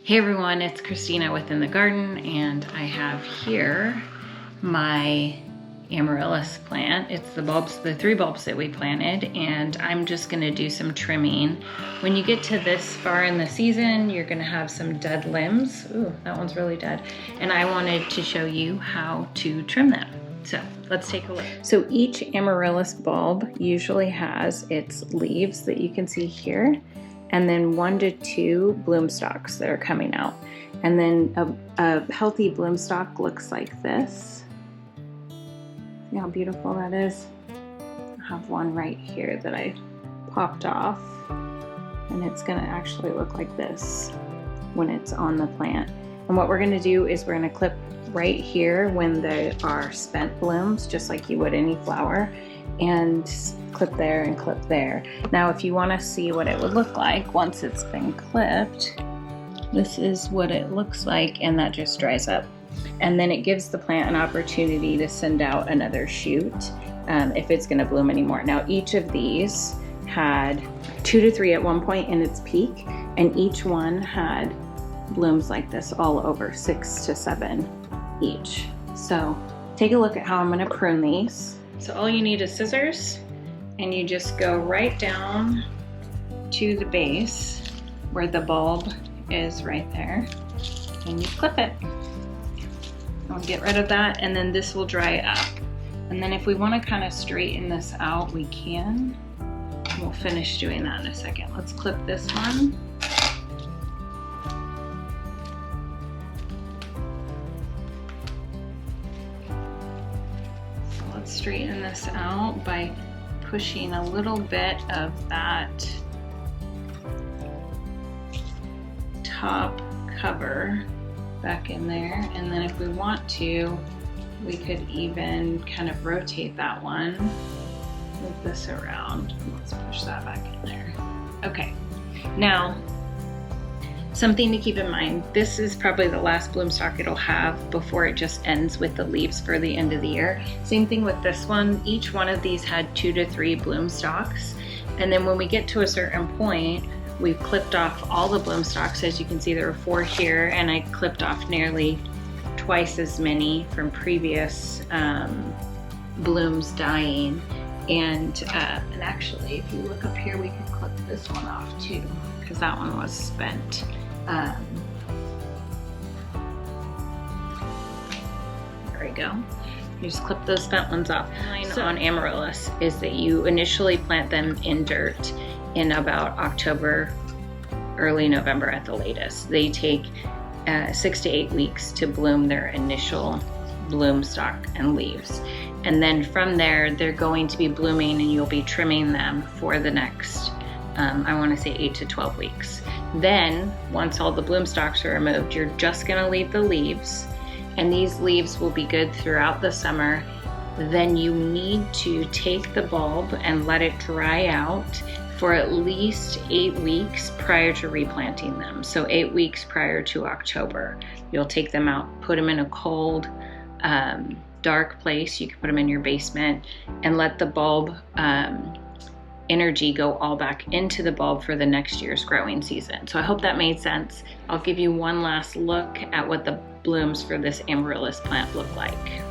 Hey everyone, it's Christina within the garden, and I have here my Amaryllis plant. It's the bulbs, the 3 bulbs that we planted, and I'm just gonna do some trimming. When you get to this far in the season, you're gonna have some dead limbs. Ooh, that one's really dead. And I wanted to show you how to trim them. So let's take a look. So each Amaryllis bulb usually has its leaves that you can see here, and then 1 to 2 bloom stalks that are coming out. And then a healthy bloom stalk looks like this. See how beautiful that is? I have one right here that I popped off, and it's gonna actually look like this when it's on the plant. And what we're gonna do is we're gonna clip right here when they are spent blooms, just like you would any flower, and clip there and clip there. Now if you want to see what it would look like once it's been clipped, this is what it looks like, and that just dries up. And then it gives the plant an opportunity to send out another shoot if it's going to bloom anymore. Now each of these had 2 to 3 at one point in its peak, and each one had blooms like this all over, 6 to 7 each. So take a look at how I'm going to prune these. So all you need is scissors, and you just go right down to the base where the bulb is right there, and you clip it. I'll get rid of that, and then this will dry up. And then if we want to kind of straighten this out, we can. We'll finish doing that in a second. Let's clip this one. So let's straighten this out by pushing a little bit of that top cover back in there, and then if we want to, we could even kind of rotate that one, move this around. Let's push that back in there. Okay, now something to keep in mind, this is probably the last bloom stalk it'll have before it just ends with the leaves for the end of the year. Same thing with this one. Each one of these had 2 to 3 bloom stalks, and then when we get to a certain point, we've clipped off all the bloom stalks. As you can see, there were 4 here, and I clipped off nearly twice as many from previous blooms dying. And actually, if you look up here, we can clip this one off too, because that one was spent. There we go. You just clip those spent ones off. So on Amaryllis is that you initially plant them in dirt in about October, early November at the latest. They take 6 to 8 weeks to bloom their initial bloom stalk and leaves. And then from there, they're going to be blooming, and you'll be trimming them for the next, I want to say 8 to 12 weeks. Then, once all the bloom stalks are removed, you're just going to leave the leaves, and these leaves will be good throughout the summer. Then you need to take the bulb and let it dry out for at least 8 weeks prior to replanting them. So 8 weeks prior to October. You'll take them out, put them in a cold, dark place. You can put them in your basement, and let the bulb energy go all back into the bulb for the next year's growing season. So I hope that made sense. I'll give you one last look at what the blooms for this Amaryllis plant look like.